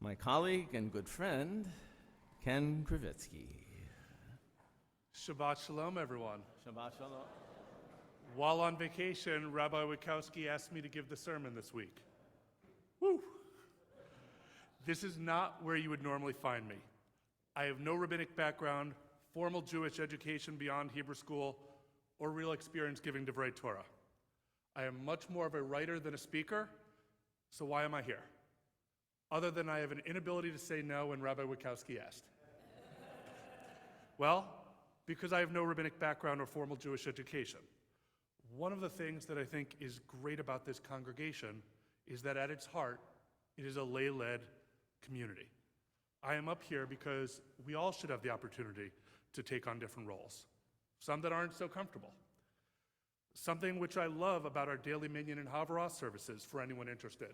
my colleague and good friend, Ken Krivitzky. Shabbat Shalom, everyone. Shabbat Shalom. While on vacation, Rabbi Witkowski asked me to give the sermon this week. Woo! This is not where you would normally find me. I have no rabbinic background, formal Jewish education beyond Hebrew school, or real experience giving Divrei Torah. I am much more of a writer than a speaker, so why am I here? Other than I have an inability to say no when Rabbi Witkowski asked. Well, because I have no rabbinic background or formal Jewish education. One of the things that I think is great about this congregation is that at its heart, it is a lay-led community. I am up here because we all should have the opportunity to take on different roles, some that aren't so comfortable. Something which I love about our daily Minyan and Havaras services, for anyone interested.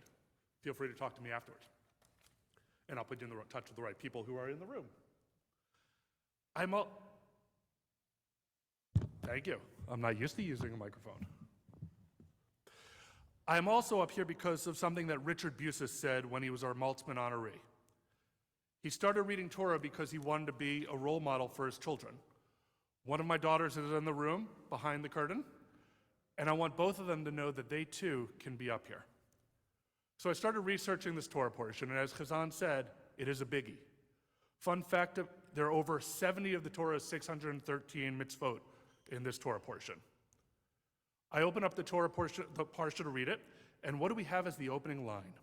Feel free to talk to me afterwards. And I'll put you in touch with the right people who are in the room. Thank you. I'm not used to using a microphone. I'm also up here because of something that Richard Busis said when he was our Maltzman honoree. He started reading Torah because he wanted to be a role model for his children. One of my daughters is in the room behind the curtain, and I want both of them to know that they too can be up here. So I started researching this Torah portion, and as Chazan said, it is a biggie. Fun fact, there are over 70 of the Torah's 613 mitzvot in this Torah portion. I open up the Torah portion, the parsha, to read it, and what do we have as the opening line?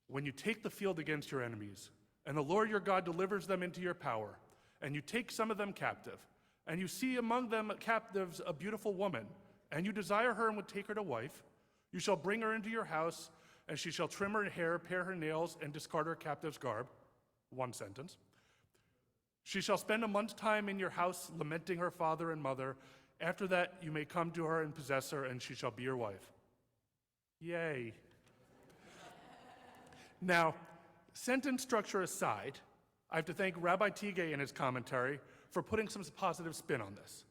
When you take the field against your enemies, and the Lord your God delivers them into your power, and you take some of them captive, and you see among them captives a beautiful woman, and you desire her and would take her to wife, you shall bring her into your house, and she shall trim her hair, pare her nails, and discard her captive's garb. One sentence. She shall spend a month's time in your house, lamenting her father and mother. After that, you may come to her and possess her, and she shall be your wife. Yay. Now, sentence structure aside, I have to thank Rabbi Tigay in his commentary for putting some positive spin on this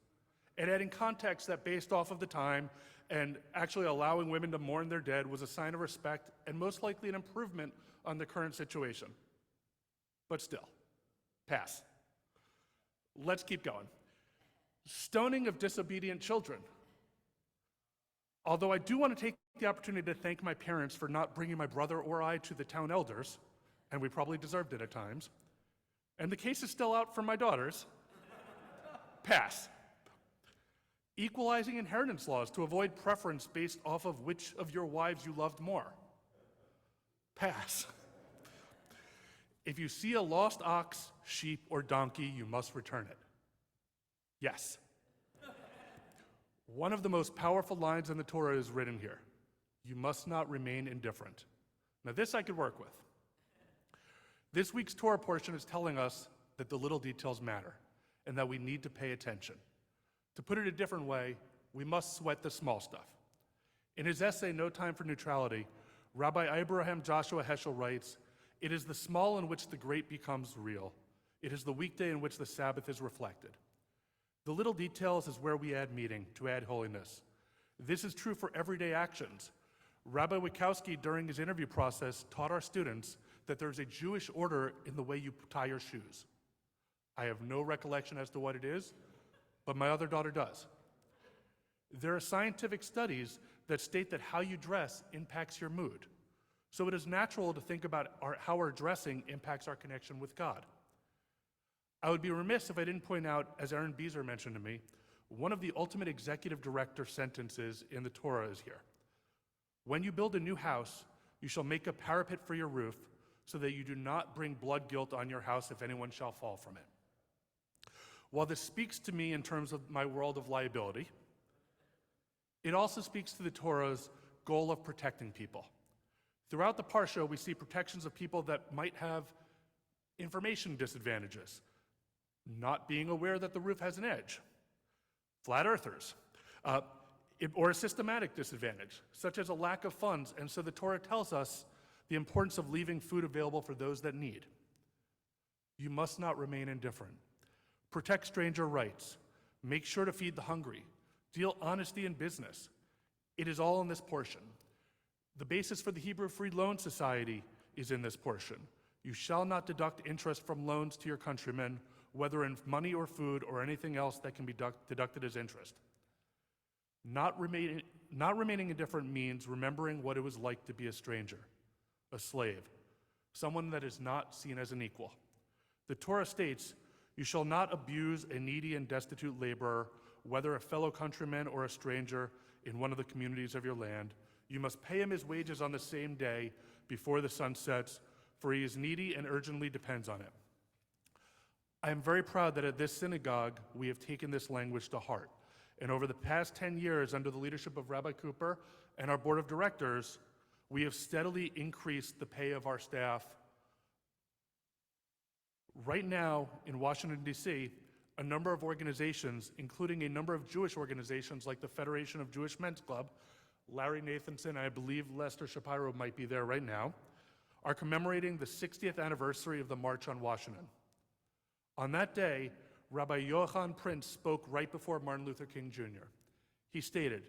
and adding context that based off of the time and actually allowing women to mourn their dead was a sign of respect and most likely an improvement on the current situation. But still, pass. Let's keep going. Stoning of disobedient children. Although I do want to take the opportunity to thank my parents for not bringing my brother or I to the town elders, and we probably deserved it at times, and the case is still out for my daughters, pass. Equalizing inheritance laws to avoid preference based off of which of your wives you loved more, pass. If you see a lost ox, sheep, or donkey, you must return it. Yes. One of the most powerful lines in the Torah is written here. You must not remain indifferent. Now this I could work with. This week's Torah portion is telling us that the little details matter and that we need to pay attention. To put it a different way, we must sweat the small stuff. In his essay, No Time for Neutrality, Rabbi Abraham Joshua Heschel writes, "It is the small in which the great becomes real. It is the weekday in which the Sabbath is reflected. The little details is where we add meaning, to add holiness. This is true for everyday actions. Rabbi Witkowski, during his interview process, taught our students that there's a Jewish order in the way you tie your shoes. I have no recollection as to what it is, but my other daughter does. There are scientific studies that state that how you dress impacts your mood. So it is natural to think about how our dressing impacts our connection with God. I would be remiss if I didn't point out, as Aaron Beezer mentioned to me, one of the ultimate executive director sentences in the Torah is here. When you build a new house, you shall make a parapet for your roof, so that you do not bring blood guilt on your house if anyone shall fall from it. While this speaks to me in terms of my world of liability, it also speaks to the Torah's goal of protecting people. Throughout the Parsha, we see protections of people that might have information disadvantages, not being aware that the roof has an edge, flat earthers, or a systematic disadvantage, such as a lack of funds. And so the Torah tells us the importance of leaving food available for those that need. You must not remain indifferent. Protect stranger rights. Make sure to feed the hungry. Deal honesty in business. It is all in this portion. The basis for the Hebrew Free Loan Society is in this portion. You shall not deduct interest from loans to your countrymen, whether in money or food or anything else that can be deducted as interest. Not remaining indifferent means remembering what it was like to be a stranger, a slave, someone that is not seen as an equal. The Torah states, "You shall not abuse a needy and destitute laborer, whether a fellow countryman or a stranger in one of the communities of your land. You must pay him his wages on the same day before the sun sets, for he is needy and urgently depends on it." I am very proud that at this synagogue, we have taken this language to heart. And over the past 10 years, under the leadership of Rabbi Cooper and our board of directors, we have steadily increased the pay of our staff. Right now, in Washington, D.C., a number of organizations, including a number of Jewish organizations like the Federation of Jewish Men's Club, Larry Nathanson, I believe Lester Shapiro might be there right now, are commemorating the 60th anniversary of the March on Washington. On that day, Rabbi Yochanan Prince spoke right before Martin Luther King Jr. He stated,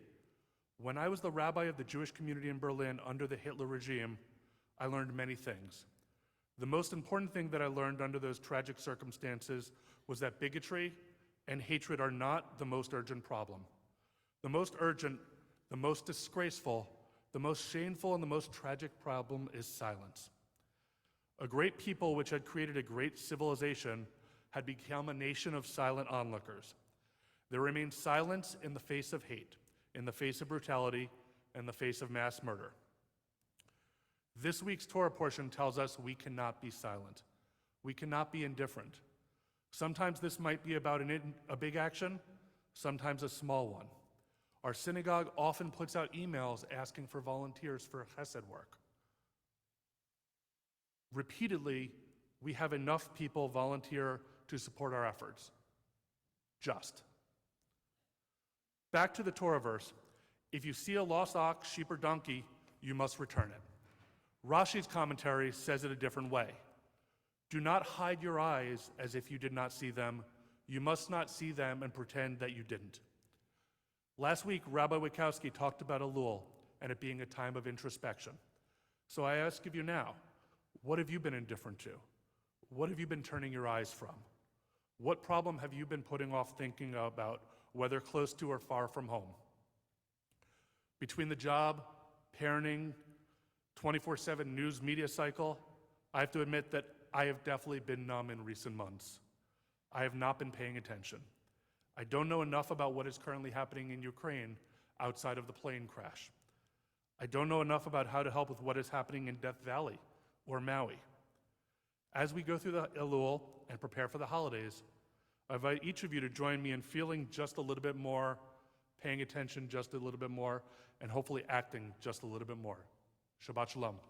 "When I was the rabbi of the Jewish community in Berlin under the Hitler regime, I learned many things. The most important thing that I learned under those tragic circumstances was that bigotry and hatred are not the most urgent problem. The most urgent, the most disgraceful, the most shameful, and the most tragic problem is silence. A great people which had created a great civilization had become a nation of silent onlookers. There remained silence in the face of hate, in the face of brutality, in the face of mass murder." This week's Torah portion tells us we cannot be silent. We cannot be indifferent. Sometimes this might be about a big action, sometimes a small one. Our synagogue often puts out emails asking for volunteers for chesed work. Repeatedly, we have enough people volunteer to support our efforts. Just. Back to the Torah verse, "If you see a lost ox, sheep, or donkey, you must return it." Rashi's commentary says it a different way. "Do not hide your eyes as if you did not see them. You must not see them and pretend that you didn't." Last week, Rabbi Wikowski talked about Elul and it being a time of introspection. So I ask of you now, what have you been indifferent to? What have you been turning your eyes from? What problem have you been putting off thinking about, whether close to or far from home? Between the job, parenting, 24/7 news media cycle, I have to admit that I have definitely been numb in recent months. I have not been paying attention. I don't know enough about what is currently happening in Ukraine outside of the plane crash. I don't know enough about how to help with what is happening in Death Valley or Maui. As we go through the Elul and prepare for the holidays, I invite each of you to join me in feeling just a little bit more, paying attention just a little bit more, and hopefully acting just a little bit more. Shabbat Shalom.